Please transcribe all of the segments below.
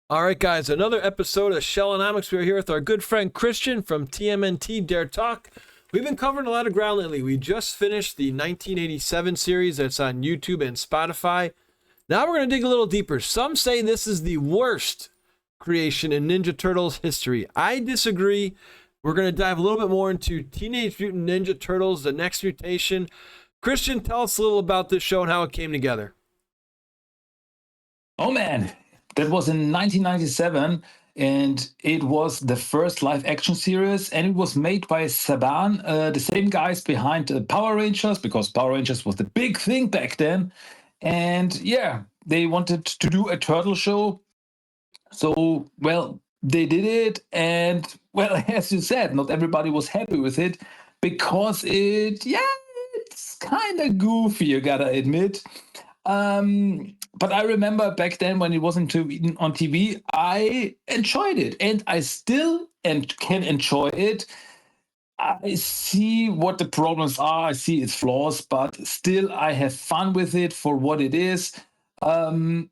All right, guys, another episode of Shellonomics. We're here with our good friend Christian from TMNT Dare Talk. We've been covering a lot of ground lately. We just finished the 1987 series that's on YouTube and Spotify. Now we're going to dig a little deeper. Some say this is the worst creation in Ninja Turtles history. I disagree. We're going to dive a little bit more into Teenage Mutant Ninja Turtles, the Next Mutation. Christian, tell us a little about this show and how it came together. Oh man, that was in 1997, and it was the first live action series, and it was made by Saban, the same guys behind Power Rangers, because Power Rangers was the big thing back then. And yeah, they wanted to do a turtle show. So, well, they did it. And well, as you said, not everybody was happy with it because it's kind of goofy, you gotta admit. But I remember back then when it wasn't on TV, I enjoyed it, and I still can enjoy it. I see what the problems are, I see its flaws, but still I have fun with it for what it is. Um,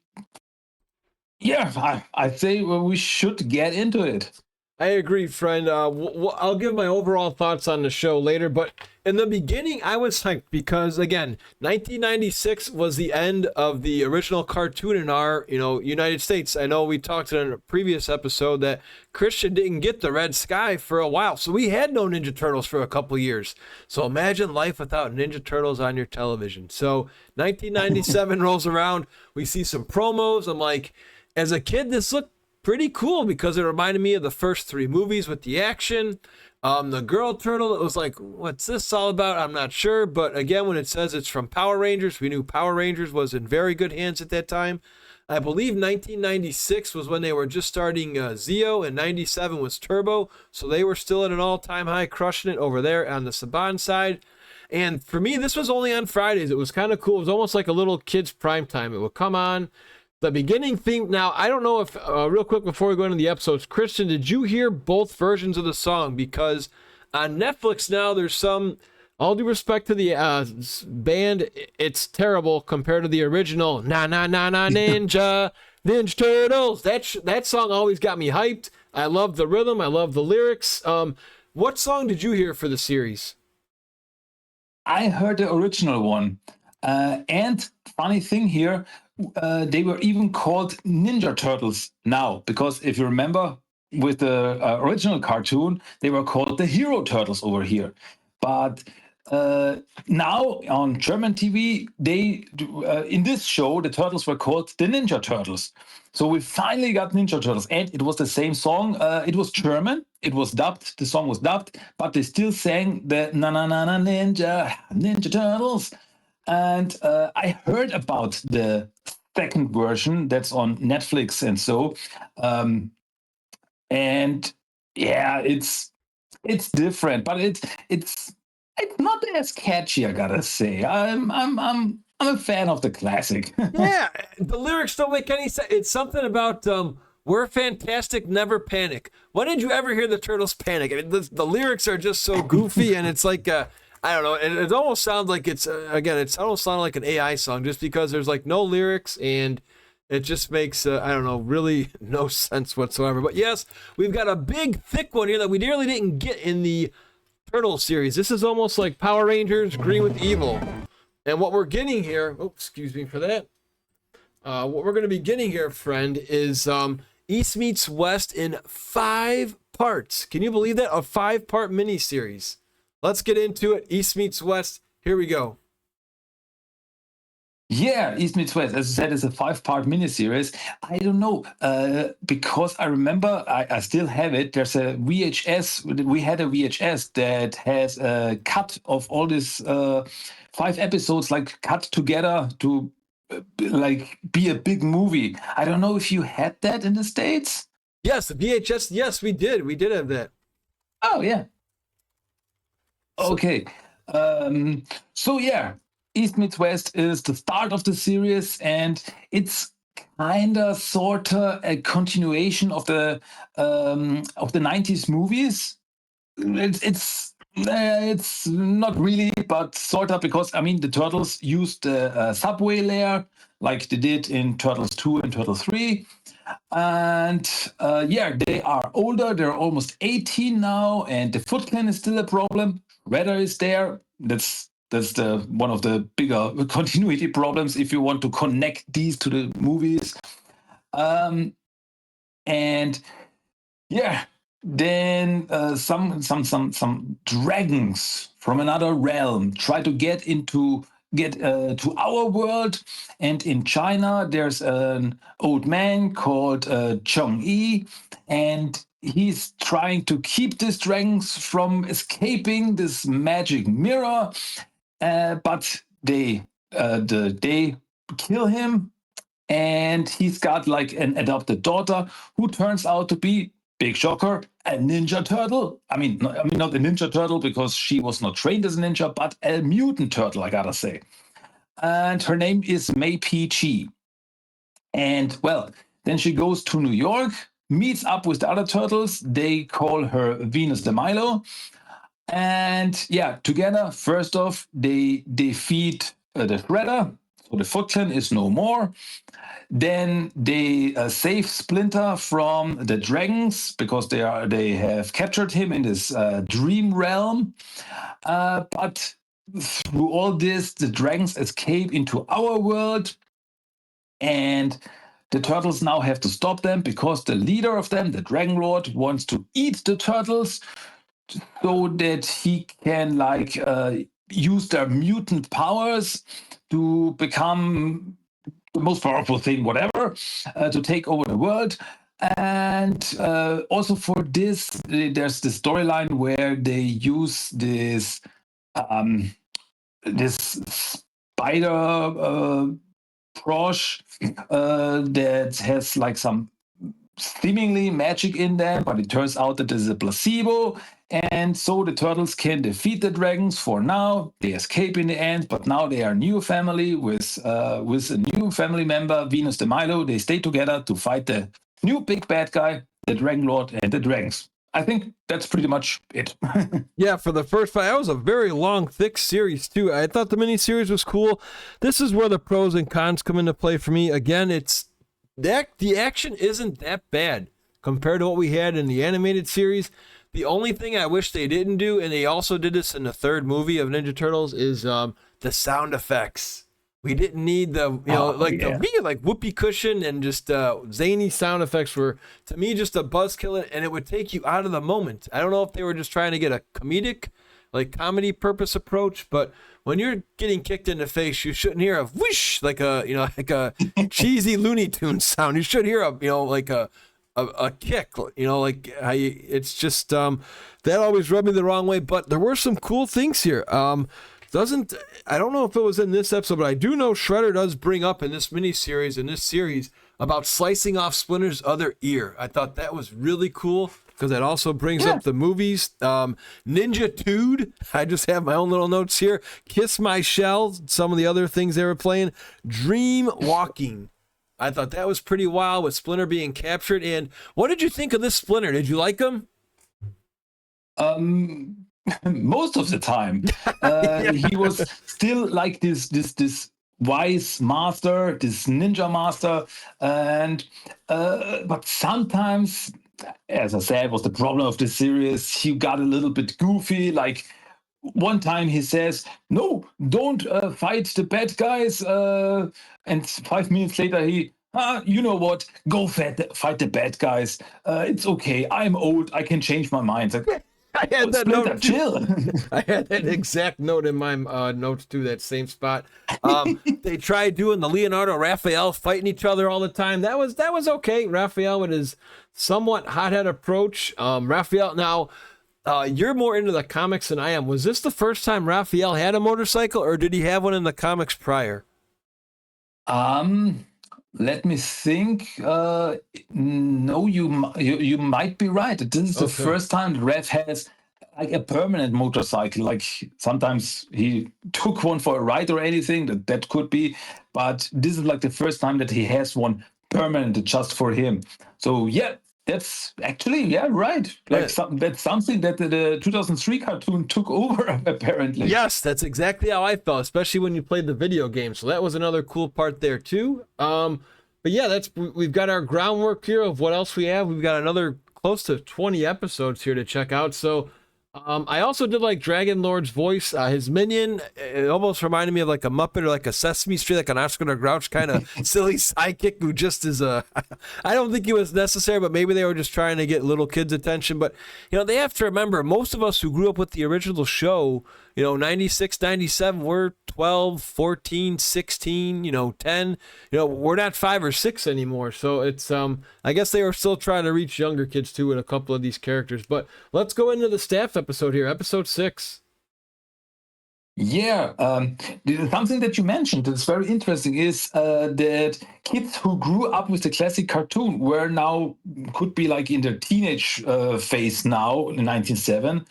I say we should get into it. I agree, friend. I'll give my overall thoughts on the show later, but in the beginning, I was hyped because, again, 1996 was the end of the original cartoon in our, United States. I know we talked in a previous episode that Christian didn't get the Red Sky for a while, so we had no Ninja Turtles for a couple years. So imagine life without Ninja Turtles on your television. So 1997 rolls around, we see some promos. I'm like, as a kid, this looked pretty cool because it reminded me of the first three movies with the action. The girl turtle, it was like, what's this all about? I'm not sure. But again, when it says it's from Power Rangers, we knew Power Rangers was in very good hands at that time. I believe 1996 was when they were just starting Zeo, and 97 was Turbo. So they were still at an all-time high, crushing it over there on the Saban side. And for me, this was only on Fridays. It was kind of cool. It was almost like a little kid's prime time. It would come on. The beginning theme. Now, I don't know if, real quick before we go into the episodes, Christian, did you hear both versions of the song? Because on Netflix now, there's some, all due respect to the band, it's terrible compared to the original, Na Na Na Na Ninja, Ninja Turtles. That song always got me hyped. I love the rhythm. I love the lyrics. What song did you hear for the series? I heard the original one. And funny thing here, they were even called Ninja Turtles now, because if you remember with the original cartoon, they were called the Hero Turtles over here. But now on German TV, they in this show, the turtles were called the Ninja Turtles. So we finally got Ninja Turtles, and it was the same song. It was German. It was dubbed. The song was dubbed, but they still sang the Na Na Na Na Ninja Turtles. And I heard about the second version that's on Netflix and so. And yeah, it's different, but it's not as catchy, I gotta say. I'm a fan of the classic. Yeah, the lyrics don't make any sense. It's something about we're fantastic, never panic. When did you ever hear the Turtles panic? I mean, the lyrics are just so goofy, and it's like I don't know. It almost sounds like it's it almost sounds like an AI song, just because there's like no lyrics, and it just makes I don't know, really no sense whatsoever. But yes, we've got a big thick one here that we nearly didn't get in the Turtle series. This is almost like Power Rangers Green with Evil. And what we're getting here, excuse me for that. What we're going to be getting here, friend, is East meets West in 5 parts. Can you believe that? A 5-part miniseries. Let's get into it. East meets West. Here we go. Yeah, East meets West. As I said, it's a 5-part miniseries. I don't know, because I remember I still have it. There's a VHS. We had a VHS that has a cut of all these 5 episodes, like cut together to like be a big movie. I don't know if you had that in the States. Yes, the VHS. Yes, we did. We did have that. Oh, yeah. Okay. So yeah, East meets West is the start of the series, and it's kind of sort of a continuation of the 90s movies. It's It's not really, but sort of, because I mean the turtles used the subway layer like they did in Turtles 2 and Turtles 3. And yeah, they are older. They're almost 18 now, and the Foot Clan is still a problem. Redder is there. That's the one of the bigger continuity problems if you want to connect these to the movies. And yeah, then some dragons from another realm try to get to our world, and in China there's an old man called Chong Yi, and he's trying to keep these dragons from escaping this magic mirror, but they kill him, and he's got like an adopted daughter who turns out to be, big shocker, a ninja turtle. I mean not a ninja turtle because she was not trained as a ninja, but a mutant turtle, I gotta say. And her name is Mei Chi. And well, then she goes to New York, meets up with the other turtles. They call her Venus de Milo. And yeah, together, first off, they defeat the Shredder. So the Foot Clan is no more. Then they save Splinter from the dragons because they have captured him in this dream realm. But through all this, the dragons escape into our world, and the turtles now have to stop them because the leader of them, the Dragon Lord, wants to eat the turtles so that he can use their mutant powers to become the most powerful thing, whatever, to take over the world. And also for this, there's the storyline where they use um, this spider brosh that has like some seemingly magic in them, but it turns out that this is a placebo. And so the turtles can defeat the dragons for now. They escape in the end, but now they are a new family with a new family member, Venus de Milo. They stay together to fight the new big bad guy, the Dragon Lord, and the dragons. I think that's pretty much it. Yeah, for the first fight, that was a very long, thick series too. I thought the miniseries was cool. This is where the pros and cons come into play for me. Again, it's that the action isn't that bad compared to what we had in the animated series. The only thing I wish they didn't do, and they also did this in the third movie of Ninja Turtles, is the sound effects. We didn't need the the whoopee cushion and just zany sound effects were, to me, just a buzzkill, and it would take you out of the moment. I don't know if they were just trying to get a comedy purpose approach, but when you're getting kicked in the face, you shouldn't hear a whoosh like a cheesy Looney Tunes sound. You should hear a kick, it's just that always rubbed me the wrong way. But there were some cool things here. I don't know if it was in this episode, but I do know Shredder does bring up in this miniseries, in this series, about slicing off Splinter's other ear. I thought that was really cool because that also brings up the movies. Ninja Tude, I just have my own little notes here. Kiss My Shell, some of the other things they were playing. Dream Walking. I thought that was pretty wild with Splinter being captured. And what did you think of this Splinter? Did you like him? Most of the time, he was still like this wise master, this ninja master, and but sometimes, as I said, was the problem of the series. He got a little bit goofy. Like one time he says, "No, don't fight the bad guys," and 5 minutes later he. You know what? Go fight the bad guys. It's okay. I'm old. I can change my mind. Like, I had that Splinter, note. chill. I had that exact note in my notes too. That same spot. They tried doing the Leonardo Raphael fighting each other all the time. That was okay. Raphael with his somewhat hothead approach. Raphael. Now, you're more into the comics than I am. Was this the first time Raphael had a motorcycle, or did he have one in the comics prior? Let me think. No, you might be right. This is the first time Rev has like a permanent motorcycle. Like sometimes he took one for a ride or anything. That could be, but this is like the first time that he has one permanent just for him. So yeah, That's actually, yeah, right. Yeah. That's something that the 2003 cartoon took over, apparently. Yes, that's exactly how I felt, especially when you played the video game. So that was another cool part there too. But yeah, we've got our groundwork here of what else we have. We've got another close to 20 episodes here to check out. So I also did like Dragon Lord's voice. His minion, it almost reminded me of like a Muppet or like a Sesame Street, like an Oscar the Grouch kind of silly sidekick who just is a. I don't think it was necessary, but maybe they were just trying to get little kids' attention. But, they have to remember, most of us who grew up with the original show, 96, 97, we're 12, 14, 16, 10. We're not 5 or 6 anymore. So it's, I guess they were still trying to reach younger kids too with a couple of these characters. But let's go into the staff episode here, episode 6. Yeah, something that you mentioned that's very interesting is that kids who grew up with the classic cartoon were now, could be like in their teenage phase now, in 1997.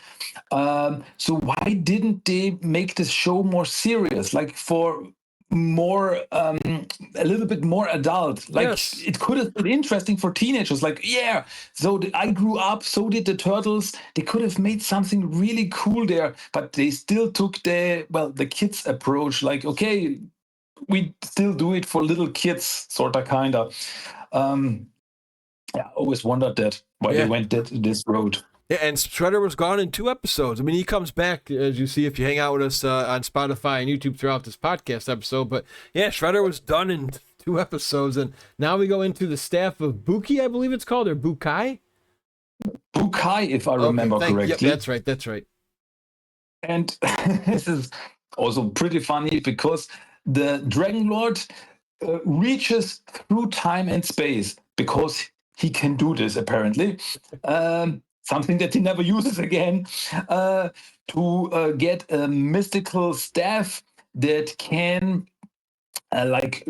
So why didn't they make this show more serious, like for more, a little bit more adult? Like, Yes. it could have been interesting for teenagers. Like, yeah, so I grew up, so did the Turtles. They could have made something really cool there, but they still took the kids approach. Like, okay, we still do it for little kids, sort of, kind of. I always wondered that why they went this road. Yeah, and Shredder was gone in 2 episodes. I mean, he comes back, as you see, if you hang out with us on Spotify and YouTube throughout this podcast episode. But yeah, Shredder was done in 2 episodes. And now we go into the staff of Buki, I believe it's called, or Bukai? Bukai, if I remember correctly. Yep, that's right. And this is also pretty funny because the Dragon Lord reaches through time and space because he can do this, apparently. Something that he never uses again, to get a mystical staff that can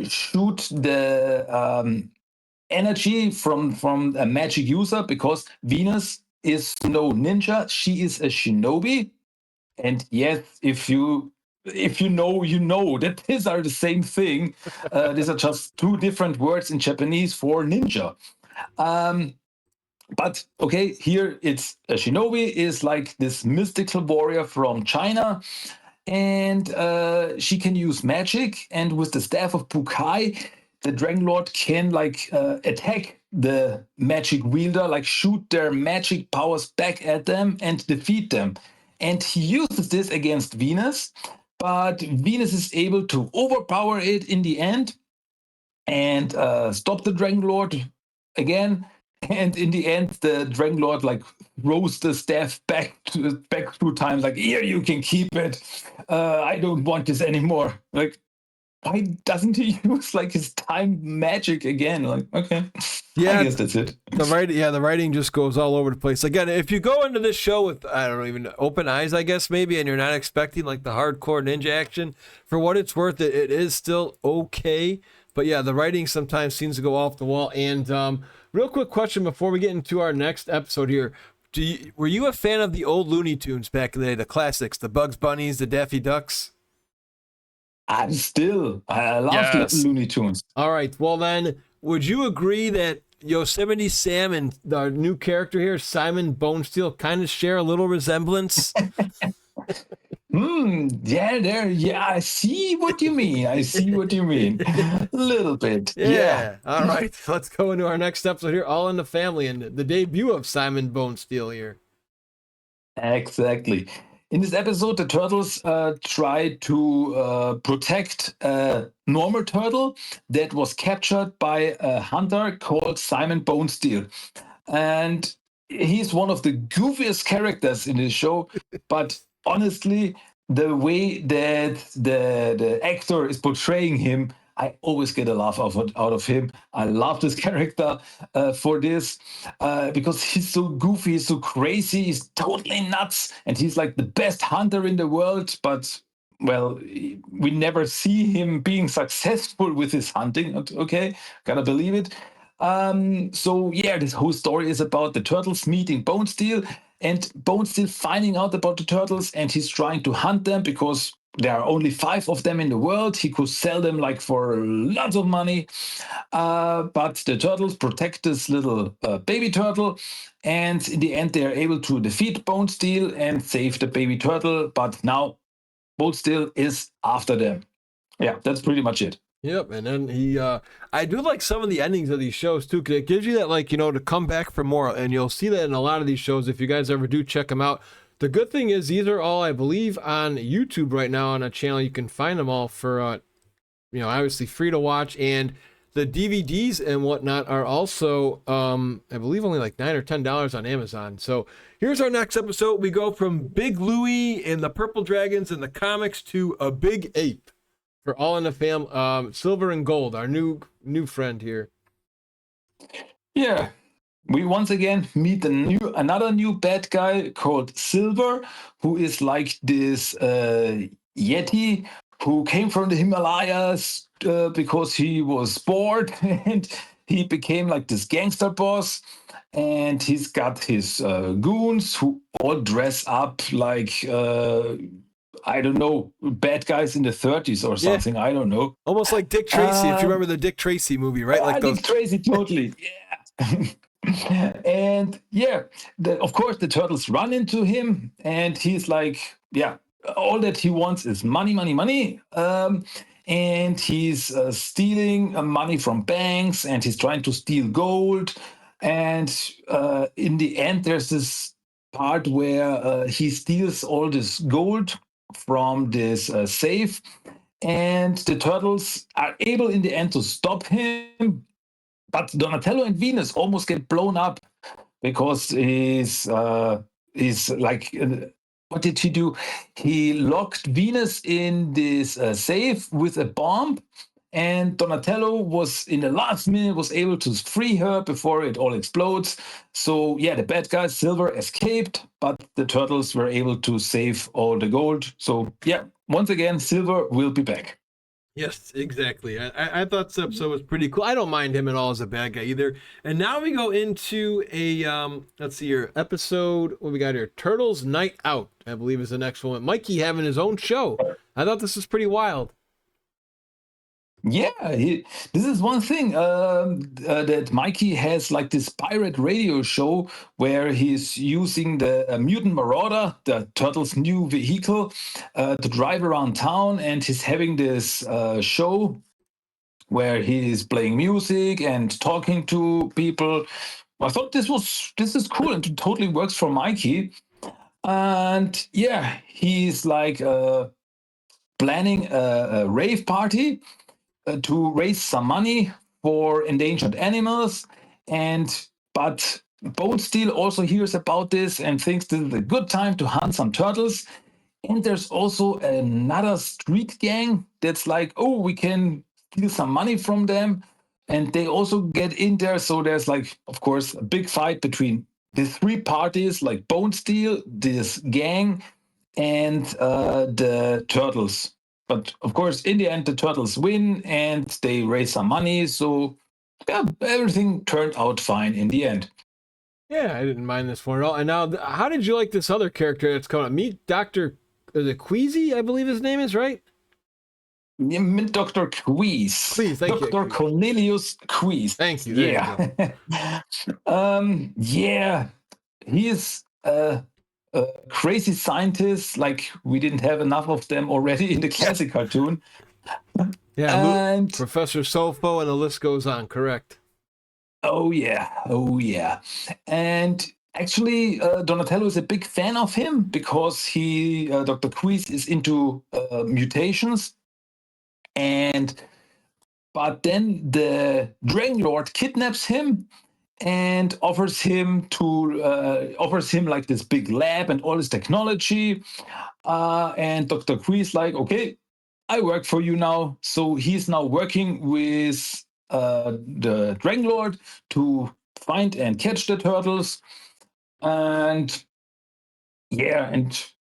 shoot the energy from a magic user, because Venus is no ninja, she is a shinobi. And yes, if you know, you know that these are the same thing. These are just 2 different words in Japanese for ninja. But okay, here it's a shinobi is like this mystical warrior from China, and she can use magic. And with the staff of Bukai, the Dragon Lord can attack the magic wielder, like shoot their magic powers back at them and defeat them. And he uses this against Venus, but Venus is able to overpower it in the end and stop the Dragon Lord again. And in the end, the Dragon Lord throws the staff back through time. Like, here, you can keep it. I don't want this anymore. Like, why doesn't he use his time magic again? Like, okay, yeah, I guess that's it. The writing just goes all over the place. Again, if you go into this show with even open eyes, I guess maybe, and you're not expecting the hardcore ninja action, for what it's worth, it is still okay. But yeah, the writing sometimes seems to go off the wall. And real quick question before we get into our next episode here. Were you a fan of the old Looney Tunes back in the day, the classics, the Bugs Bunnies, the Daffy Ducks? I love Looney Tunes. All right. Well, then, would you agree that Yosemite Sam and our new character here, Simon Bonesteel, kind of share a little resemblance? Yeah, I see what you mean. A little bit. Yeah. All right. Let's go into our next episode here, All in the Family, and the debut of Simon Bonesteel here. Exactly. In this episode, the turtles try to protect a normal turtle that was captured by a hunter called Simon Bonesteel. And he's one of the goofiest characters in this show, but honestly, the way that the actor is portraying him, I always get a laugh out of him. I love this character for this because he's so goofy, he's so crazy, he's totally nuts, and he's like the best hunter in the world. But, well, we never see him being successful with his hunting. Okay, gotta believe it. So yeah, this whole story is about the turtles meeting Bonesteel, and Bonesteel finding out about the turtles, and he's trying to hunt them because there are only 5 of them in the world. He could sell them like for lots of money. But the turtles protect this little baby turtle. And in the end, they are able to defeat Bonesteel and save the baby turtle. But now Bonesteel is after them. Yeah, that's pretty much it. Yep, and then I do like some of the endings of these shows too, because it gives you that, like, to come back for more, and you'll see that in a lot of these shows if you guys ever do check them out. The good thing is these are all, I believe, on YouTube right now on a channel. You can find them all for, obviously free to watch, and the DVDs and whatnot are also, I believe, only like $9 or $10 on Amazon. So here's our next episode. We go from Big Louie and the Purple Dragons in the comics to a Big Ape. For All in the Fam, Silver and Gold, our new friend here. Yeah, we once again meet another new bad guy called Silver, who is like this Yeti who came from the Himalayas because he was bored and he became like this gangster boss. And he's got his goons who all dress up like I don't know, bad guys in the 30s or something. Yeah. I don't know. Almost like Dick Tracy, if you remember the Dick Tracy movie, right? Like Dick Tracy, totally. Yeah. And yeah, of course, the turtles run into him, and he's like, yeah, all that he wants is money, money, money. And he's stealing money from banks, and he's trying to steal gold. And in the end, there's this part where he steals all this gold from this safe, and the turtles are able in the end to stop him, but Donatello and Venus almost get blown up because he's like what did he do? He locked Venus in this safe with a bomb, and Donatello was in the last minute was able to free her before it all explodes. So yeah, the bad guy Silver escaped, but the turtles were able to save all the gold. So yeah, once again, Silver will be back. Yes, exactly. I thought this episode was pretty cool. I don't mind him at all as a bad guy either. And now we go into a let's see here, episode, what we got here, Turtles Night Out, I believe is the next one. Mikey having his own show. I thought this was pretty wild. Yeah, this is one thing that Mikey has, like this pirate radio show where he's using the Mutant Marauder, the Turtles' new vehicle, to drive around town, and he's having this show where he's playing music and talking to people. I thought this is cool and it totally works for Mikey. And yeah, he's like planning a rave party to raise some money for endangered animals, but Bonesteel also hears about this and thinks this is a good time to hunt some turtles. And there's also another street gang that's like, oh, we can steal some money from them, and they also get in there. So there's like, of course, a big fight between the 3 parties, like Bonesteel, this gang, and the turtles. But of course, in the end, the turtles win and they raise some money. So yeah, everything turned out fine in the end. Yeah, I didn't mind this one at all. And now, how did you like this other character that's coming up? Meet Dr. Queasy, I believe his name is, right? Dr. Quees. Please, thank Dr. you. Cornelius Quees. Thank you. Yeah. Yeah. He is a crazy scientist. Like, we didn't have enough of them already in the classic cartoon. Yeah, and Professor Sofo, and the list goes on, correct. Oh, yeah. And actually, Donatello is a big fan of him because Dr. Quees is into mutations. But then the Dragon Lord kidnaps him and offers him like this big lab and all this technology. And Dr. Quees like, okay, I work for you now. So he's now working with the Dragon Lord to find and catch the turtles. And yeah,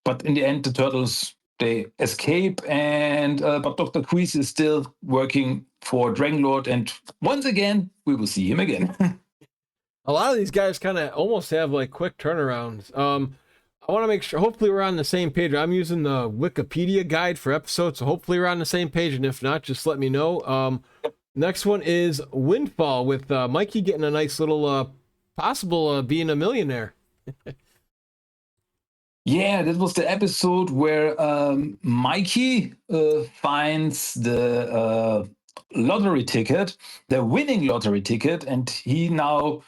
but in the end, the turtles, they escape, and but Dr. Quees is still working for Dragon Lord, and once again, we will see him again. A lot of these guys kind of almost have like quick turnarounds. I want to make sure, hopefully we're on the same page. I'm using the Wikipedia guide for episodes, so hopefully we're on the same page, and if not, just let me know. Next one is Windfall, with Mikey getting a nice little possible being a millionaire. Yeah, that was the episode where Mikey finds the lottery ticket, the winning lottery ticket, and he now,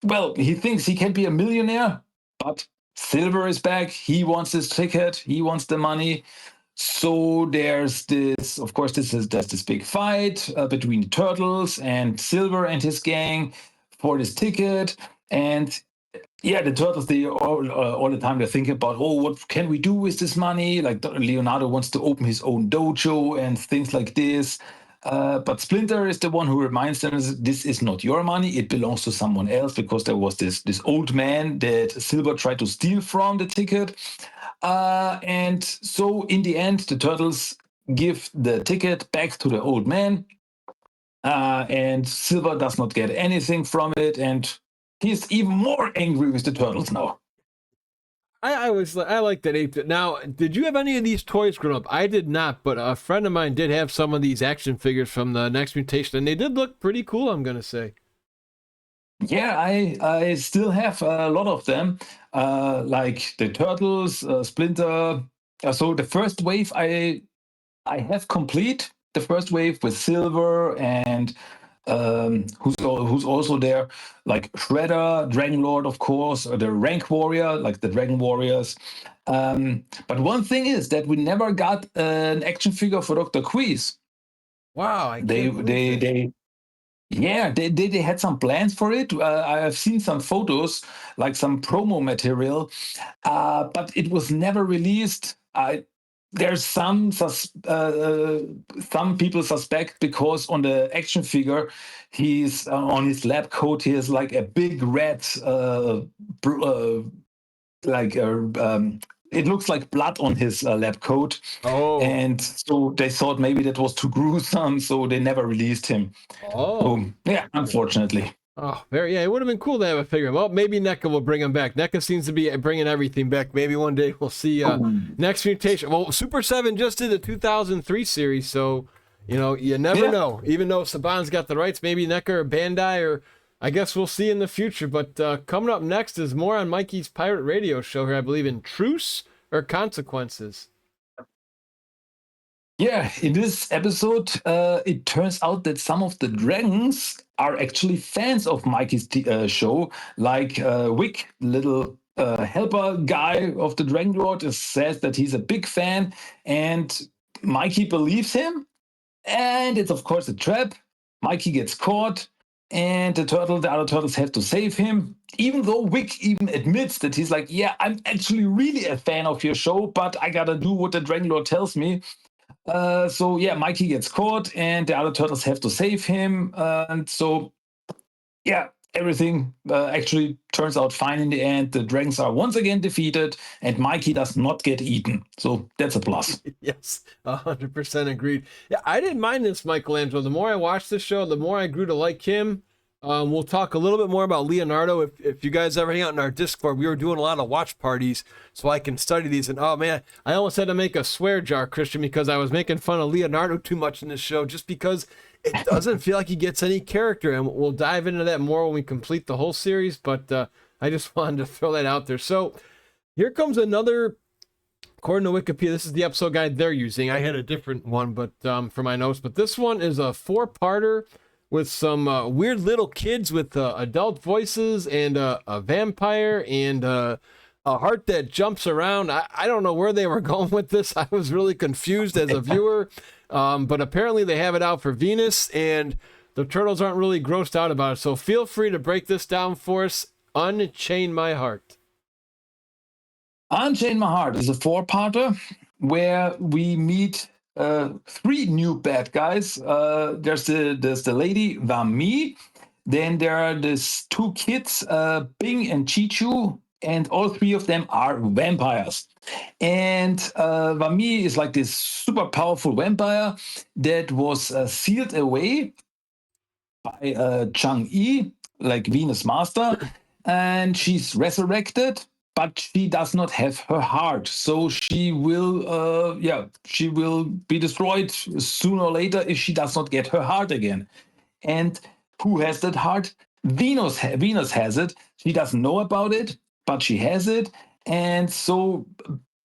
well, he thinks he can be a millionaire, but Silver is back. He wants this ticket. He wants the money. So there's this, of course, there's this big fight between the Turtles and Silver and his gang for this ticket. And yeah, the Turtles, they all the time they're thinking about, oh, what can we do with this money? Like Leonardo wants to open his own dojo and things like this. But Splinter is the one who reminds them, this is not your money. It belongs to someone else, because there was this old man that Silver tried to steal from the ticket. And so in the end, the Turtles give the ticket back to the old man. And Silver does not get anything from it. And he's even more angry with the Turtles now. I like that 8-bit. Now, did you have any of these toys growing up? I did not, but a friend of mine did have some of these action figures from the Next Mutation, and they did look pretty cool, I'm going to say. Yeah, I still have a lot of them, like the Turtles, Splinter. So the first wave I have complete. The first wave with Silver and who's also there, like Shredder, Dragon Lord, of course, or the Rank Warrior, like the Dragon Warriors. But one thing is that we never got an action figure for Dr. Queeze. Wow, I They can't believe they it. they yeah, they had some plans for it. I have seen some photos, like some promo material, but it was never released. There's some people suspect, because on the action figure, he's on his lab coat. He has like a big red, like it looks like blood on his lab coat, Oh, and so they thought maybe that was too gruesome, so they never released him. oh. So yeah, unfortunately. Oh, very, yeah, it would have been cool to have a figure. Well, maybe NECA will bring him back. NECA seems to be bringing everything back. Maybe one day we'll see Next Mutation. Well, Super 7 just did the 2003 series, so, you never Yeah. know. Even though Saban's got the rights, maybe NECA or Bandai, or I guess we'll see in the future. But coming up next is more on Mikey's Pirate Radio show here, I believe, in Truce or Consequences. Yeah, in this episode, it turns out that some of the dragons are actually fans of Mikey's show, like Wick, little helper guy of the Dragon Lord, says that he's a big fan, and Mikey believes him. And it's, of course, a trap. Mikey gets caught, and the other turtles have to save him. Even though Wick even admits that he's like, yeah, I'm actually really a fan of your show, but I gotta do what the Dragon Lord tells me. So yeah, Mikey gets caught, and the other turtles have to save him. And so yeah, everything actually turns out fine in the end. The dragons are once again defeated, and Mikey does not get eaten. So that's a plus. Yes, 100% agreed. Yeah, I didn't mind this Michelangelo. The more I watched this show, the more I grew to like him. We'll talk a little bit more about Leonardo. If you guys ever hang out in our Discord, we were doing a lot of watch parties so I can study these. And oh man, I almost had to make a swear jar, Christian, because I was making fun of Leonardo too much in this show, just because it doesn't feel like he gets any character. And we'll dive into that more when we complete the whole series. But I just wanted to throw that out there. So here comes another. According to Wikipedia, this is the episode guide they're using. I had a different one, but for my notes. But this one is a 4-parter with some weird little kids with adult voices and a vampire and a heart that jumps around. I don't know where they were going with this. I was really confused as a viewer. But apparently they have it out for Venus, and the turtles aren't really grossed out about it. So feel free to break this down for us. Unchain My Heart. Unchain My Heart is a 4-parter where we meet 3 new bad guys. There's the lady Vami. Then there are these 2 kids, Bing and Chichu, and all 3 of them are vampires. And Vami is like this super powerful vampire that was sealed away by Chang-Yi, like Venus Master, and she's resurrected. but she does not have her heart. So she will, she will be destroyed sooner or later if she does not get her heart again. And who has that heart? Venus has it. She doesn't know about it, but she has it. And so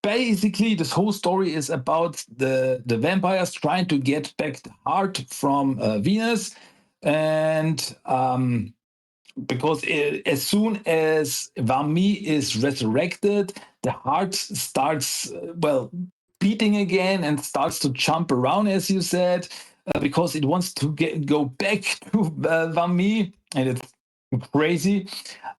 basically, this whole story is about the vampires trying to get back the heart from Venus. And because as soon as Vami is resurrected, the heart starts, beating again and starts to jump around, as you said, because it wants to go back to Vami, and it's crazy.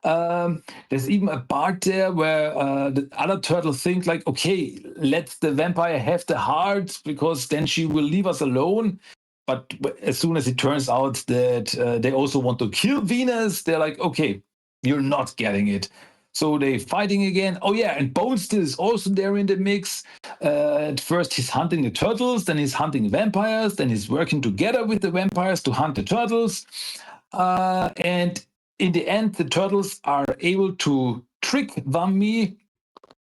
There's even a part there where the other turtle think like, okay, let the vampire have the heart because then she will leave us alone. But as soon as it turns out that they also want to kill Venus, they're like, okay, you're not getting it. So they're fighting again. Oh yeah, and Bonesteel is also there in the mix. At first he's hunting the turtles, then he's hunting vampires, then he's working together with the vampires to hunt the turtles. And in the end, the turtles are able to trick Vami,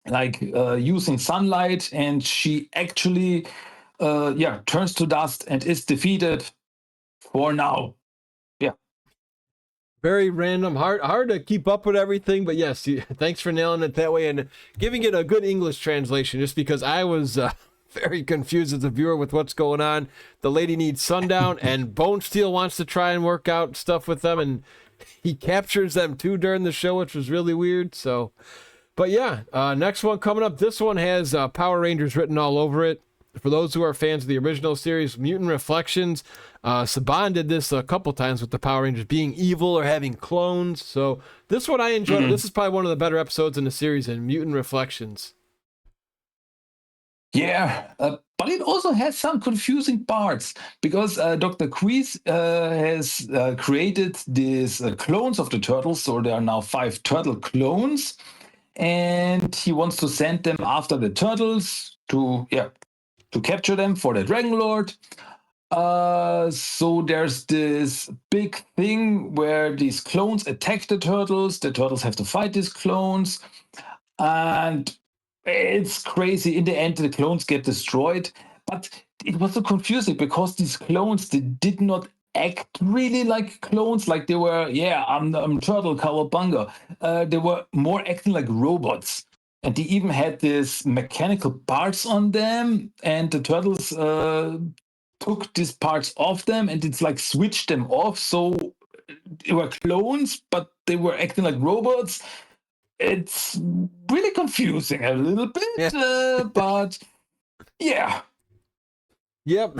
like using sunlight, and she actually turns to dust and is defeated for now. Yeah. Very random, hard to keep up with everything, but yes, thanks for nailing it that way and giving it a good English translation, just because I was very confused as a viewer with what's going on. The lady needs sundown, and Bonesteel wants to try and work out stuff with them, and he captures them too during the show, which was really weird. So, but yeah, next one coming up. This one has Power Rangers written all over it. For those who are fans of the original series, Mutant Reflections, Saban did this a couple times with the Power Rangers being evil or having clones. So this one I enjoyed. This is probably one of the better episodes in the series, in Mutant Reflections. Yeah, but it also has some confusing parts because Dr. Queez has created these clones of the turtles. So there are now 5 turtle clones, and he wants to send them after the turtles to capture them for the Dragon Lord. So there's this big thing where these clones attack the turtles. The turtles have to fight these clones, and it's crazy. In the end, the clones get destroyed. But it was so confusing because these clones, they did not act really like clones. Like they were, I'm Turtle Cowabunga. They were more acting like robots. And they even had this mechanical parts on them, and the turtles took these parts off them, and it's like switched them off. So they were clones, but they were acting like robots. It's really confusing a little bit, but yeah. Yep,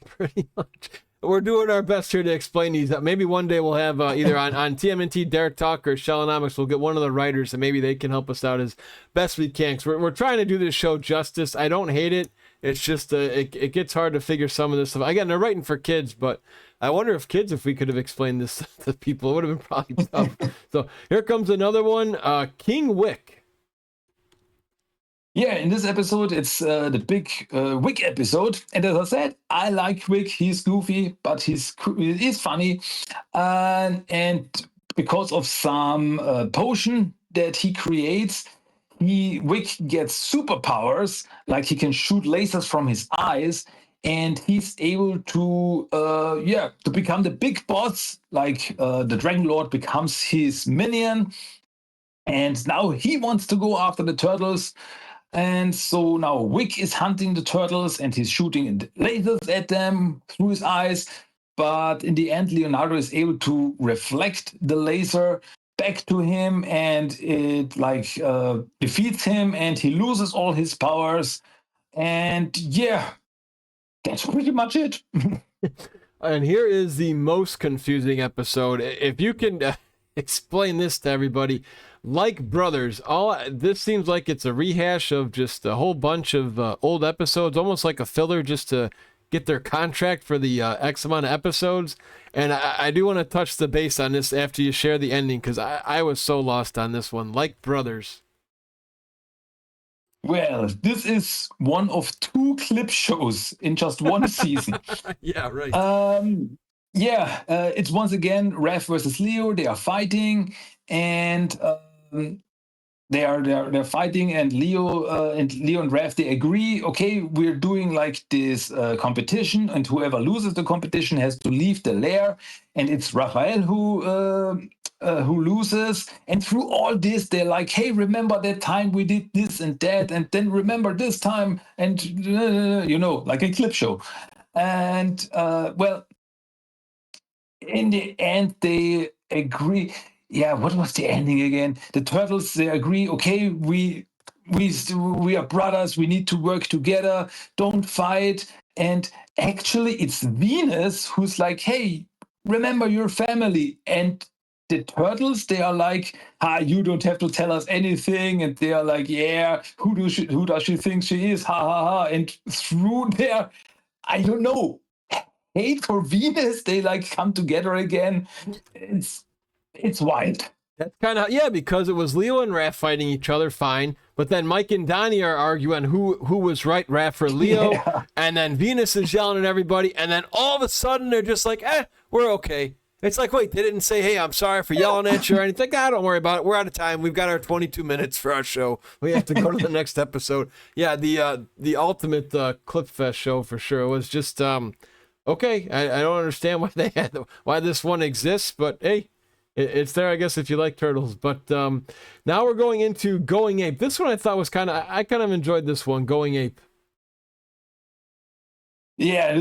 pretty much. We're doing our best here to explain these. Maybe one day we'll have either on TMNT Derek Talk or Shellonomics, we'll get one of the writers and maybe they can help us out as best we can. Cause we're trying to do this show justice. I don't hate it. It's just it gets hard to figure some of this stuff. Again, they're writing for kids, but I wonder if we could have explained this to people, it would have been probably tough. So here comes another one, King Wick. Yeah, in this episode, it's the big Wick episode. And as I said, I like Wick. He's goofy, but he's funny. And because of some potion that he creates, Wick gets superpowers, like he can shoot lasers from his eyes, and he's able to become the big boss, like the Dragon Lord becomes his minion, and now he wants to go after the turtles. And so now Wick is hunting the turtles, and he's shooting lasers at them through his eyes. But in the end, Leonardo is able to reflect the laser back to him, and it defeats him, and he loses all his powers. And yeah, that's pretty much it. And here is the most confusing episode. If you can explain this to everybody, like Brothers, this seems like it's a rehash of just a whole bunch of old episodes, almost like a filler just to get their contract for the X amount of episodes. And I do want to touch the base on this after you share the ending, because I was so lost on this one. Like Brothers. Well, this is one of 2 clip shows in just one season. Yeah, right. It's once again Raph versus Leo. They are fighting, and the they're fighting, and Leo and Raph, they agree. Okay, we're doing like this competition, and whoever loses the competition has to leave the lair. And it's Raphael who loses. And through all this, they're like, "Hey, remember that time we did this and that, and then remember this time," and like a clip show. And well, in the end, they agree. Yeah, what was the ending again? The turtles, they agree. Okay, we are brothers. We need to work together. Don't fight. And actually, it's Venus who's like, "Hey, remember your family." And the turtles, they are like, you don't have to tell us anything. And they are like, "Yeah, who does she think she is? Ha ha ha." And through their, I don't know, hate for Venus, they like come together again. It's wild. That's kind of, yeah, because it was Leo and Raph fighting each other, fine. But then Mike and Donnie are arguing who was right, Raph or Leo. Yeah. And then Venus is yelling at everybody. And then all of a sudden they're just like, we're okay. It's like, wait, they didn't say, "Hey, I'm sorry for yelling at you," or anything. Don't worry about it. We're out of time. We've got our 22 minutes for our show. We have to go to the next episode. Yeah, the ultimate Clip Fest show for sure. It was just, okay. I don't understand why this one exists, but hey, it's there, I guess, if you like turtles. But now we're going into Going Ape. This one I thought was I kind of enjoyed this one, Going Ape. Yeah,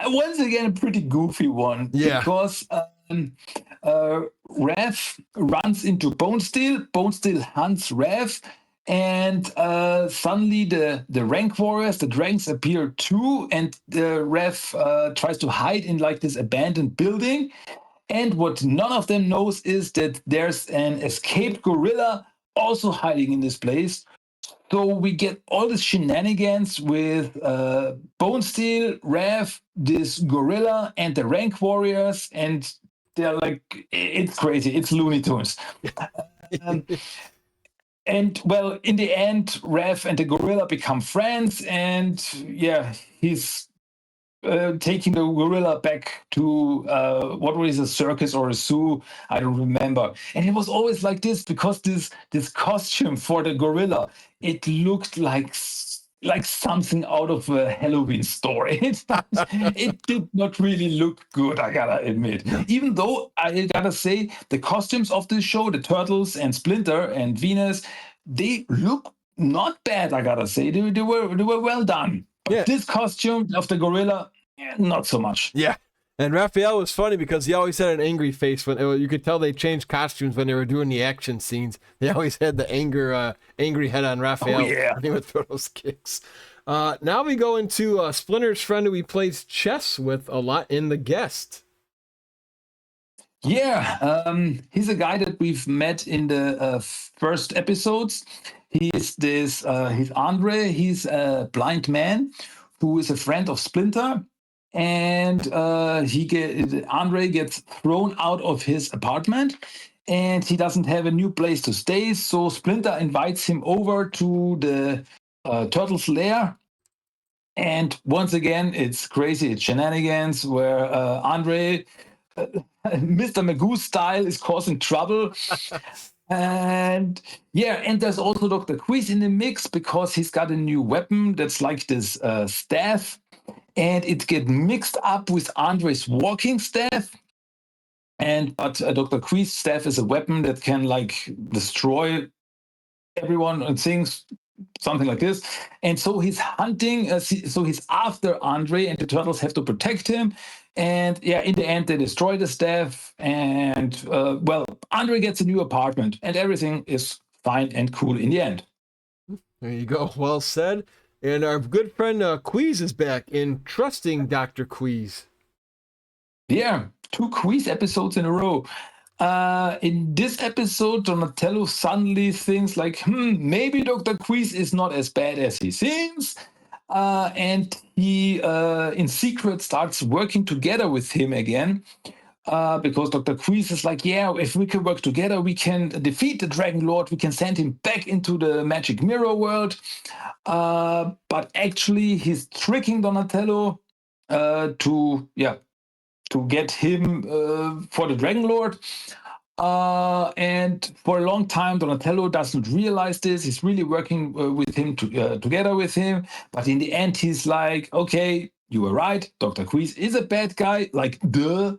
once again a pretty goofy one. Yeah. Because Raph runs into Bonesteel. Bonesteel hunts Raph. And suddenly the rank warriors, the Dranks, appear too. And Raph tries to hide in like this abandoned building. And what none of them knows is that there's an escaped gorilla also hiding in this place. So we get all these shenanigans with Bonesteel, Raph, this gorilla, and the rank warriors, and they're like, it's crazy. It's Looney Tunes. And well, in the end, Raph and the gorilla become friends, and yeah, he's taking the gorilla back to what was a circus or a zoo, I don't remember. And it was always like this, because this costume for the gorilla, it looked like something out of a Halloween story. It did not really look good, I gotta admit. Even though I gotta say, the costumes of this show, the Turtles and Splinter and Venus, they look not bad, I gotta say. They were well done. Yeah. This costume of the gorilla, not so much. Yeah. And Raphael was funny because he always had an angry face when you could tell they changed costumes when they were doing the action scenes. They always had the angry head on Raphael. Oh, yeah. And he would throw those kicks. Now we go into Splinter's friend who he plays chess with a lot in The Guest. Yeah, he's a guy that we've met in the first episodes. He's Andre. He's a blind man who is a friend of Splinter, and Andre gets thrown out of his apartment, and he doesn't have a new place to stay. So Splinter invites him over to the Turtles' lair, and once again, it's crazy. It's shenanigans where Andre, Mr. Magoo style, is causing trouble. And yeah, and there's also Dr. Quiz in the mix, because he's got a new weapon that's like this staff, and it gets mixed up with Andre's walking staff. But Dr. Quiz's staff is a weapon that can like destroy everyone and things, something like this. And so he's hunting, so he's after Andre, and the Turtles have to protect him. And yeah, in the end, they destroy the staff, and Andre gets a new apartment, and everything is fine and cool in the end. There you go. Well said. And our good friend Queez is back in Trusting Dr. Queez. Yeah, 2 Queez episodes in a row. In this episode, Donatello suddenly thinks like, maybe Dr. Queez is not as bad as he seems. And he, in secret, starts working together with him again. Because Dr. Queez is like, yeah, if we can work together, we can defeat the Dragon Lord. We can send him back into the magic mirror world. But actually, he's tricking Donatello to get him for the Dragon Lord. And for a long time, Donatello doesn't realize this. He's really working with him together with him. But in the end, he's like, okay, you were right. Dr. Queez is a bad guy. Like, duh.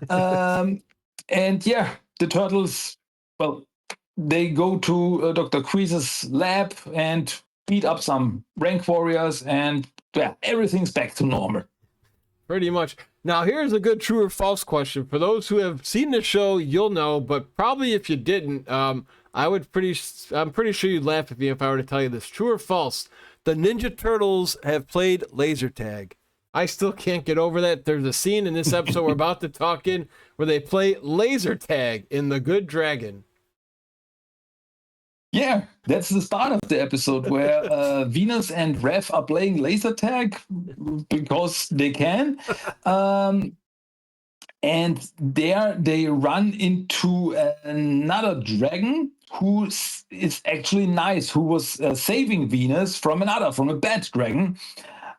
And yeah, the turtles, well, they go to Dr. Queez's lab and beat up some rank warriors, and yeah, everything's back to normal. Pretty much. Now, here's a good true or false question. For those who have seen the show, you'll know, but probably if you didn't, I'm pretty sure you'd laugh at me if I were to tell you this. True or false? The Ninja Turtles have played laser tag. I still can't get over that. There's a scene in this episode we're about to talk in where they play laser tag in The Good Dragon. Yeah, that's the start of the episode where Venus and Rev are playing laser tag because they can. And there they run into another dragon who is actually nice, who was saving Venus from a bad dragon.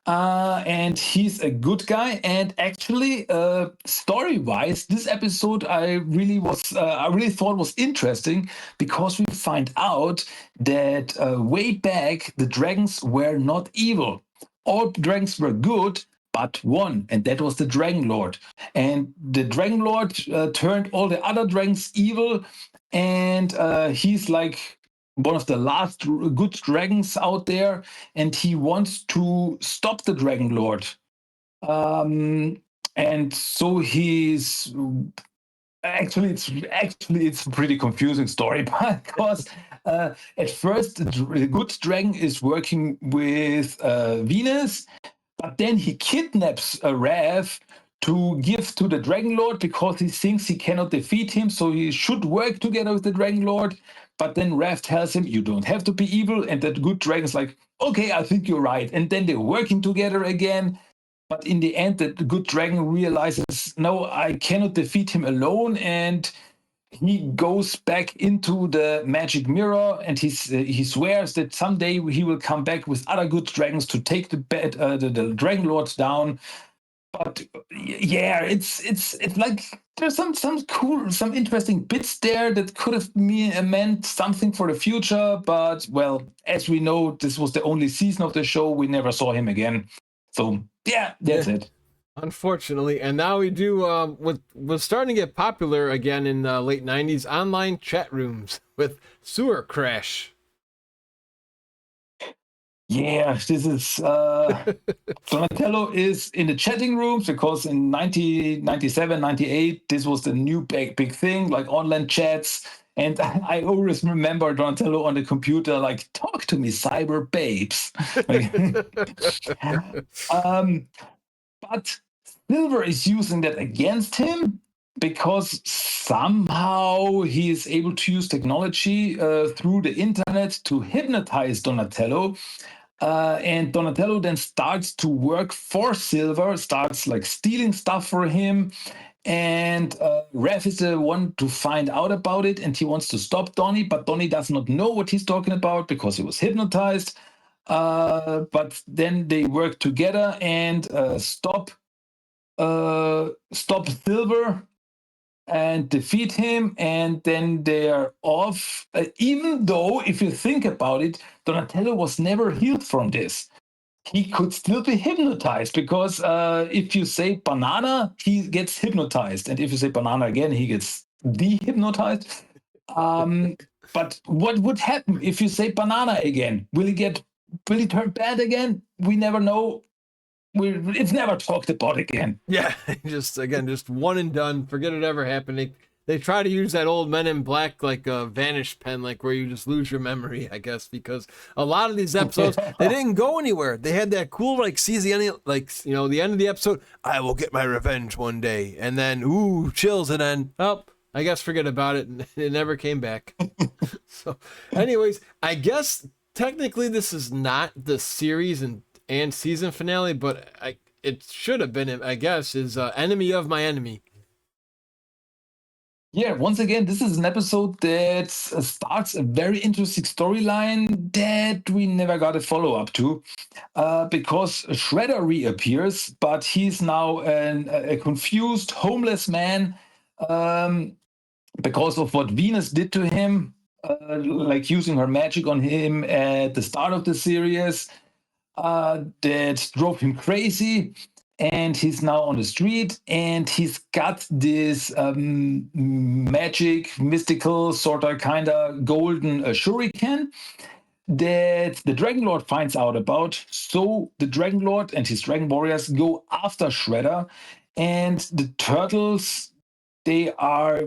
And he's a good guy. And actually, story-wise, this episode I really thought was interesting because we find out that way back the dragons were not evil. All dragons were good, but one, and that was the Dragon Lord. And the Dragon Lord turned all the other dragons evil, and he's like one of the last good dragons out there, and he wants to stop the Dragon Lord. And so he's actually it's a pretty confusing story because at first the good dragon is working with Venus, but then he kidnaps Raph to give to the Dragon Lord because he thinks he cannot defeat him, so he should work together with the Dragon Lord. But then Raph tells him, you don't have to be evil, and that good dragon's like, okay, I think you're right. And then they're working together again. But in the end, the good dragon realizes, no, I cannot defeat him alone, and he goes back into the magic mirror, and he swears that someday he will come back with other good dragons to take the Dragon Lord down. But yeah, it's like there's some cool, some interesting bits there that could have meant something for the future. But well, as we know, this was the only season of the show. We never saw him again. So yeah, that's it. Unfortunately, and now we do was starting to get popular again in the late 90s, online chat rooms with Sewer Crash. Yeah, this is Donatello is in the chatting rooms because in 1997, 98, this was the new big thing, like online chats. And I always remember Donatello on the computer, like, talk to me, cyber babes. But Silver is using that against him because somehow he is able to use technology through the internet to hypnotize Donatello. And Donatello then starts to work for Silver, starts like stealing stuff for him. And Raph is the one to find out about it, and he wants to stop Donnie, but Donnie does not know what he's talking about because he was hypnotized. But then they work together and stop Silver and defeat him, and then they're off. Even though, if you think about it, Donatello was never healed from this. He could still be hypnotized because if you say banana, he gets hypnotized, and if you say banana again, he gets dehypnotized. But what would happen if you say banana again? Will he turn bad again? We never know. It's never talked about again. Yeah, just one and done. Forget it ever happened. They try to use that old Men in Black like a vanish pen, like where you just lose your memory, I guess, because a lot of these episodes they didn't go anywhere. They had that cool like see the end, like the end of the episode. I will get my revenge one day, and then chills, and then I guess forget about it, and it never came back. So, anyways, I guess technically this is not the series and season finale, but it should have been, I guess, is Enemy of My Enemy. Yeah, once again, this is an episode that starts a very interesting storyline that we never got a follow-up to because Shredder reappears, but he's now a confused, homeless man. because of what Venus did to him, like using her magic on him at the start of the series, that drove him crazy. And he's now on the street, and he's got this magic, mystical, sort of kind of golden shuriken that the Dragon Lord finds out about. So the Dragon Lord and his Dragon Warriors go after Shredder, and the Turtles, they are,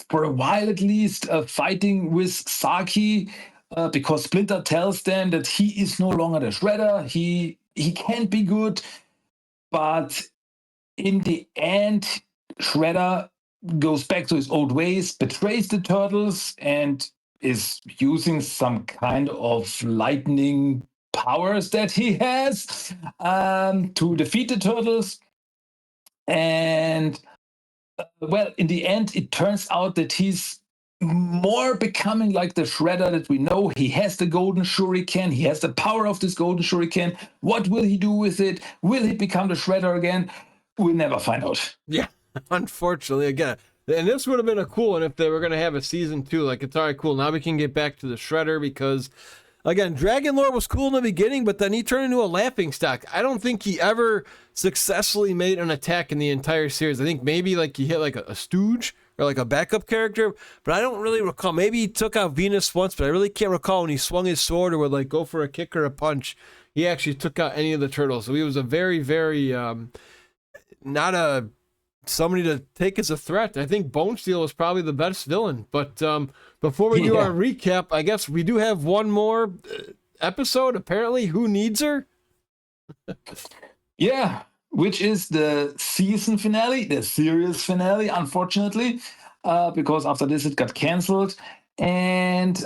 for a while at least, fighting with Saki, because Splinter tells them that he is no longer the Shredder. He can't be good, but in the end, Shredder goes back to his old ways, betrays the Turtles, and is using some kind of lightning powers that he has to defeat the Turtles. And well, in the end, it turns out that he's more becoming like the Shredder that we know. He has the golden shuriken. He has the power of this golden shuriken. What will he do with it? Will he become the Shredder again? We'll never find out. Yeah, unfortunately, again. And this would have been a cool one if they were going to have a season 2. Like, it's all right, cool. Now we can get back to the Shredder because, again, Dragon Lord was cool in the beginning, but then he turned into a laughingstock. I don't think he ever successfully made an attack in the entire series. I think maybe like he hit like a stooge or like a backup character, but I don't really recall. Maybe he took out Venus once, but I really can't recall when he swung his sword or would like go for a kick or a punch. He actually took out any of the Turtles. So he was a very, very not a somebody to take as a threat. I think Bonesteel was probably the best villain. But before we do our recap, I guess we do have one more episode. Apparently, Who Needs Her? Yeah, which is the season finale, the series finale, unfortunately, because after this it got canceled. And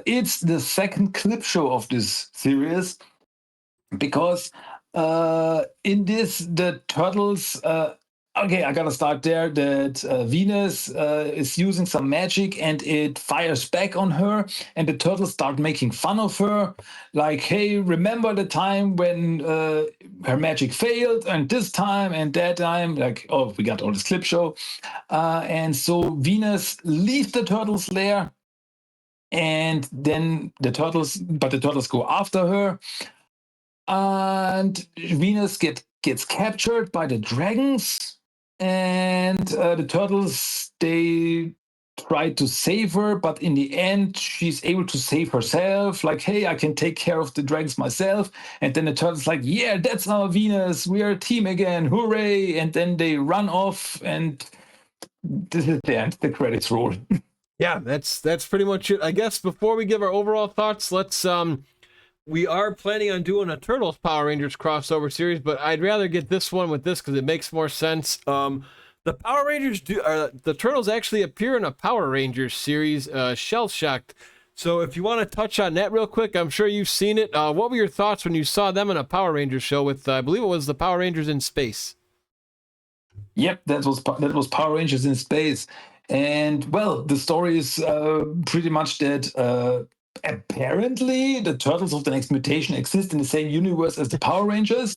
it's the second clip show of this series, because in this, the Turtles, okay, I gotta start there, that Venus is using some magic and it fires back on her, and the Turtles start making fun of her, like, hey, remember the time when her magic failed, and this time and that time, like, oh, we got all this clip show. And so Venus leaves the Turtles' lair, and then the Turtles go after her, and Venus gets captured by the dragons, and the Turtles, they try to save her, but in the end she's able to save herself, like, hey, I can take care of the dragons myself. And then the Turtles like, yeah, that's our Venus, we are a team again, hooray. And then they run off, and this is the end. The credits roll. Yeah, that's pretty much it. I guess before we give our overall thoughts, let's we are planning on doing a Turtles Power Rangers crossover series, but I'd rather get this one with this because it makes more sense. The Power Rangers the Turtles actually appear in a Power Rangers series, Shell Shocked. So if you want to touch on that real quick, I'm sure you've seen it. What were your thoughts when you saw them in a Power Rangers show with, I believe it was the Power Rangers in Space? Yep, that was Power Rangers in Space. And well, the story is pretty much that apparently the Turtles of the Next Mutation exist in the same universe as the Power Rangers.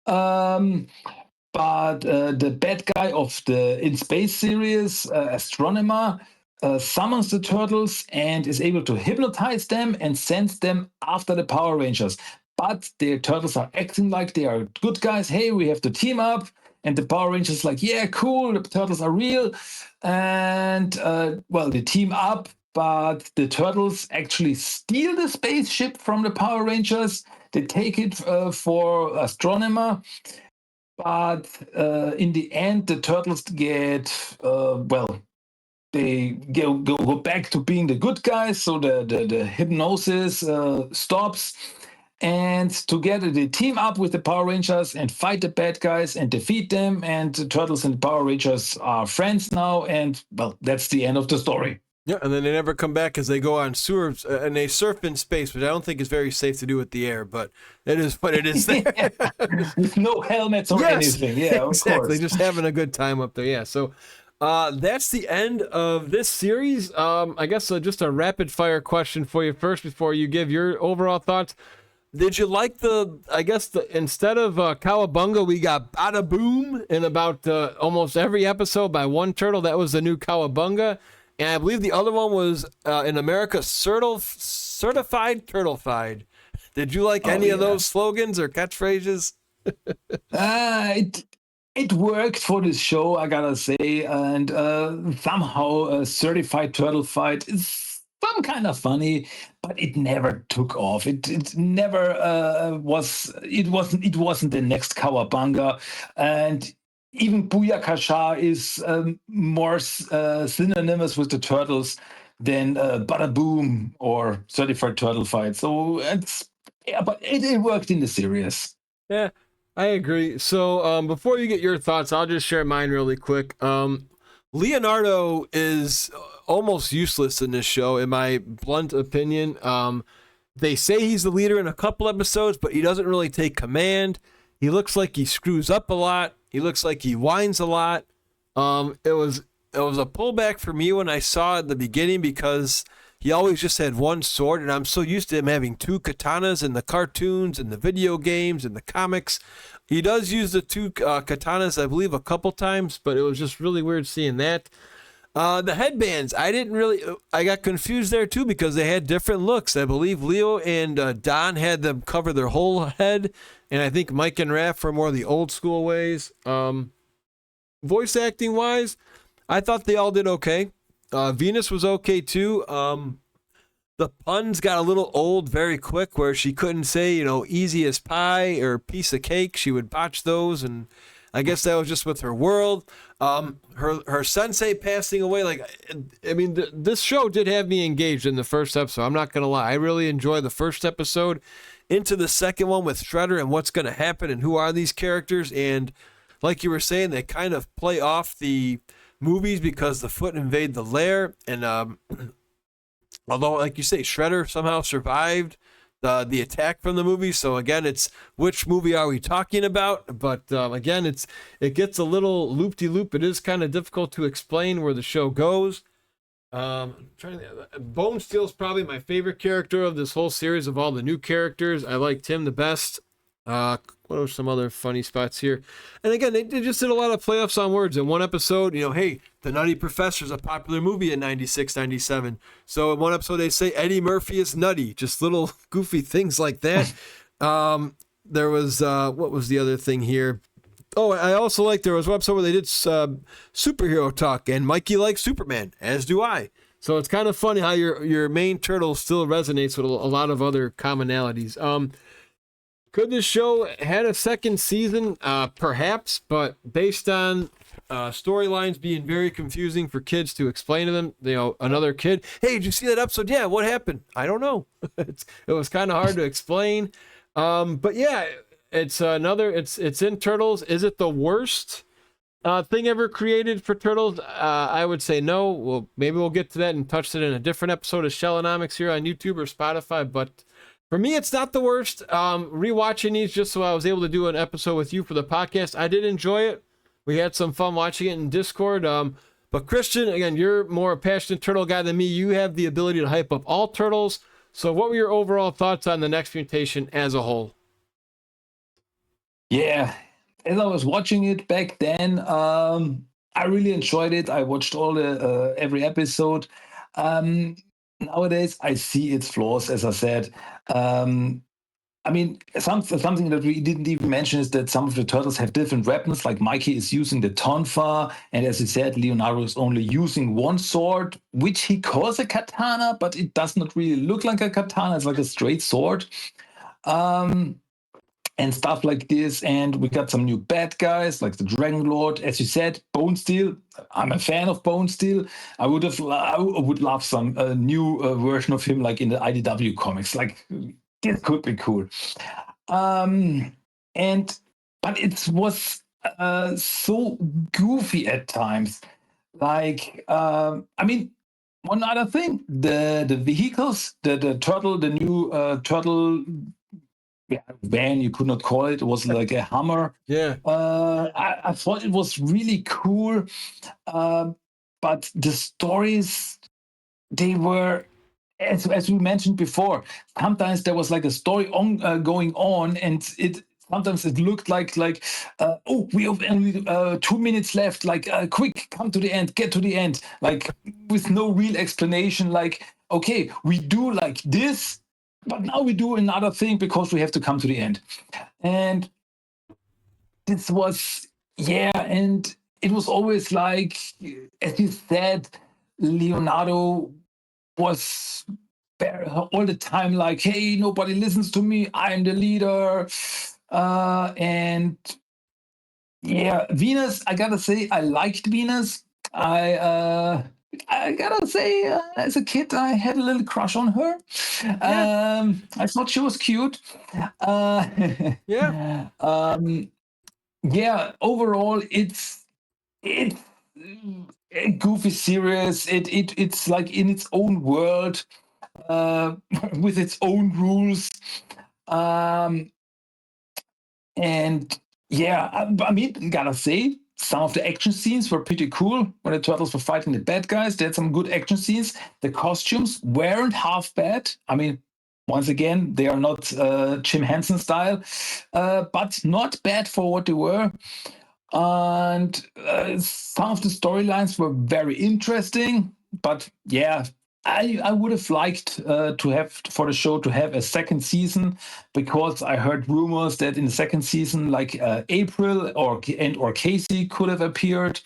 But the bad guy of the In Space series, Astronomer, summons the Turtles and is able to hypnotize them and sends them after the Power Rangers. But the Turtles are acting like they are good guys. Hey, we have to team up. And the Power Rangers like, yeah, cool, the Turtles are real. And, well, they team up, but the Turtles actually steal the spaceship from the Power Rangers. They take it for Astronomer. But in the end, the Turtles get, well, they go back to being the good guys. So the hypnosis stops. And together they team up with the Power Rangers and fight the bad guys and defeat them. And the Turtles and the Power Rangers are friends now. And, well, that's the end of the story. Yeah, and then they never come back as they go on sewers and they surf in space, which I don't think is very safe to do with the air, but it is what it is there. With no helmets or anything. Yeah, of exactly. course. Just having a good time up there. Yeah. So that's the end of this series. I guess just a rapid fire question for you first before you give your overall thoughts. Did you like instead of Cowabunga, we got Bada Boom in about almost every episode by one turtle? That was the new Cowabunga. and I believe the other one was in America, certified turtlefied. Did you like any of those slogans or catchphrases? It worked for this show, I gotta say, and somehow a certified turtle fight is some kind of funny, but it never took off. It never was. It wasn't the next Kawabanga, and even Booyakasha is more synonymous with the turtles than Bada Boom or Certified Turtle Fight. So but it worked in the series. Yeah, I agree. So before you get your thoughts, I'll just share mine really quick. Leonardo is almost useless in this show, in my blunt opinion. They say he's the leader in a couple episodes, but he doesn't really take command. He looks like he screws up a lot. He looks like he whines a lot. It was a pullback for me when I saw it at the beginning because he always just had one sword, and I'm so used to him having two katanas in the cartoons and the video games and the comics. He does use the two katanas, I believe, a couple times, but it was just really weird seeing that. The headbands, I got confused there too because they had different looks. I believe Leo and Don had them cover their whole head, and I think Mike and Raph were more the old school ways. Voice acting wise, I thought they all did okay. Venus was okay too. The puns got a little old very quick where she couldn't say, easy as pie or piece of cake. She would botch those, and I guess that was just with her world. Her sensei passing away, this show did have me engaged in the first episode. I'm not going to lie. I really enjoyed the first episode. Into the second one with Shredder and what's going to happen and who are these characters. And like you were saying, they kind of play off the movies because the Foot invade the lair. And although, like you say, Shredder somehow survived the attack from the movie. So again, it's which movie are we talking about? But again, it gets a little loop-de-loop. It is kind of difficult to explain where the show goes. Bonesteel is probably my favorite character of this whole series of all the new characters. I liked him the best. What are some other funny spots here? And again, they just did a lot of playoffs on words. In one episode, hey, The Nutty Professor is a popular movie in 96, 97. So in one episode, they say Eddie Murphy is nutty. Just little goofy things like that. There was, what was the other thing here? Oh, I also like there was one episode where they did superhero talk, and Mikey likes Superman, as do I. So it's kind of funny how your main turtle still resonates with a lot of other commonalities. Could this show had a second season? Perhaps, but based on storylines being very confusing for kids to explain to them, another kid, hey, did you see that episode? Yeah, what happened? I don't know. It was kind of hard to explain. But yeah, it's in Turtles. Is it the worst thing ever created for Turtles? I would say no. Well, maybe we'll get to that and touch it in a different episode of Shellonomics here on YouTube or Spotify, but for me, it's not the worst. Rewatching these just so I was able to do an episode with you for the podcast, I did enjoy it. We had some fun watching it in Discord. But Christian, again, you're more a passionate turtle guy than me. You have the ability to hype up all turtles. So what were your overall thoughts on the Next Mutation as a whole? Yeah, as I was watching it back then, I really enjoyed it. I watched every episode. Nowadays, I see its flaws, as I said. Something that we didn't even mention is that some of the turtles have different weapons, like Mikey is using the tonfa, and as you said, Leonardo is only using one sword, which he calls a katana, but it does not really look like a katana. It's like a straight sword. And stuff like this. And we got some new bad guys like the Dragon Lord. As you said, Bonesteel. I'm a fan of Bonesteel. I would love some new version of him, like in the IDW comics. Like this could be cool. But it was so goofy at times. Like, one other thing: the vehicles, the new turtle. Yeah, van, you could not call it. It was like a Hummer. Yeah. I thought it was really cool. But the stories, they were, as we mentioned before, sometimes there was like a story going on, and it sometimes it looked like oh, we have only 2 minutes left. Like quick, come to the end, get to the end. Like with no real explanation. Like okay, we do like this, but now we do another thing because we have to come to the end. And this was and it was always like, as you said, Leonardo was all the time like, hey, nobody listens to me, I'm the leader. And Venus, I gotta say, I liked Venus. I gotta say, as a kid, I had a little crush on her. I thought she was cute. Yeah. Overall, it's a goofy series. It's like in its own world, with its own rules. Um, and I mean, gotta say, some of the action scenes were pretty cool when the turtles were fighting the bad guys. They had some good action scenes. The costumes weren't half bad. I mean, once again, they are not Jim Henson style, but not bad for what they were. And some of the storylines were very interesting, but I would have liked to have for the show to have a second season, because I heard rumors that in the second season, like April or Casey could have appeared.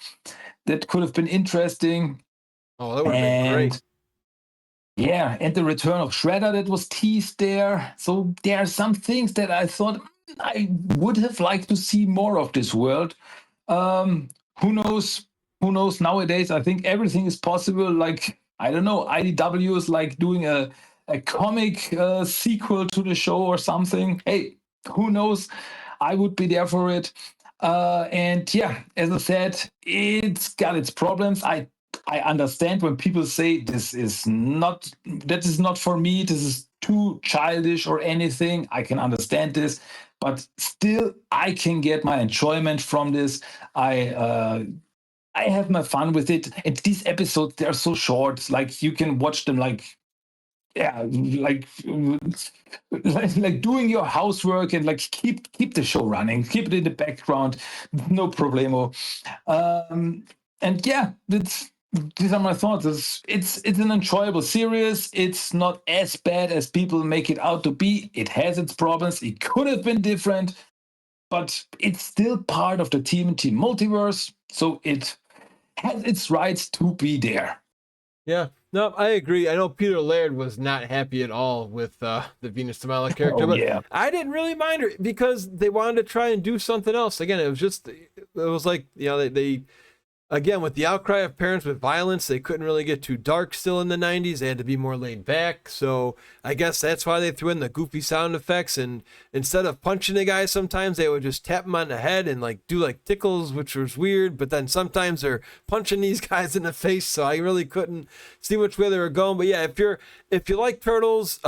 That could have been interesting. Oh, that would have been great. And the return of Shredder that was teased there. So there are some things that I thought I would have liked to see more of this world. Who knows? Who knows? Nowadays, I think everything is possible. Like, I don't know, IDW is like doing a comic sequel to the show or something. Hey, who knows? I would be there for it. As I said, it's got its problems. I understand when people say that is not for me, this is too childish or anything. I can understand this, but still I can get my enjoyment from this. I have my fun with it. And these episodes, they're so short. Like you can watch them like like doing your housework and like keep the show running, keep it in the background, no problemo. These are my thoughts. It's an enjoyable series. It's not as bad as people make it out to be. It has its problems. It could have been different, but it's still part of the TMNT multiverse, so it has its rights to be there. Yeah, no, I agree. I know Peter Laird was not happy at all with the Venus de Milo character, but I didn't really mind her because they wanted to try and do something else. Again, it was like, they again, with the outcry of parents with violence, they couldn't really get too dark still in the 90s. They had to be more laid back. So I guess that's why they threw in the goofy sound effects. And instead of punching the guy, sometimes they would just tap him on the head and like do like tickles, which was weird. But then sometimes they're punching these guys in the face. So I really couldn't see which way they were going. But yeah, if you like Turtles,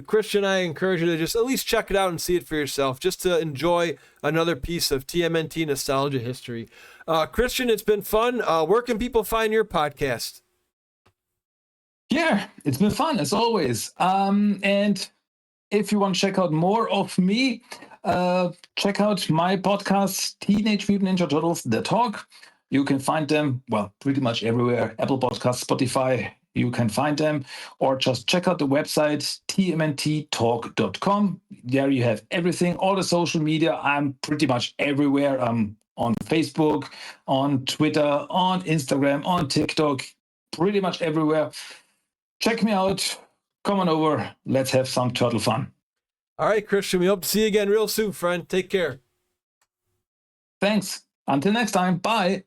Christian, I encourage you to just at least check it out and see it for yourself, just to enjoy another piece of TMNT nostalgia history. Christian, it's been fun. Where can people find your podcast? Yeah, it's been fun as always. And if you want to check out more of me, check out my podcast, Teenage Mutant Ninja Turtles, The Talk. You can find them, pretty much everywhere. Apple Podcasts, Spotify, you can find them. Or just check out the website, tmnttalk.com. There you have everything, all the social media. I'm pretty much everywhere. I'm on Facebook, on Twitter, on Instagram, on TikTok, pretty much everywhere. Check me out. Come on over. Let's have some turtle fun. All right, Christian, we hope to see you again real soon, friend. Take care. Thanks. Until next time. Bye.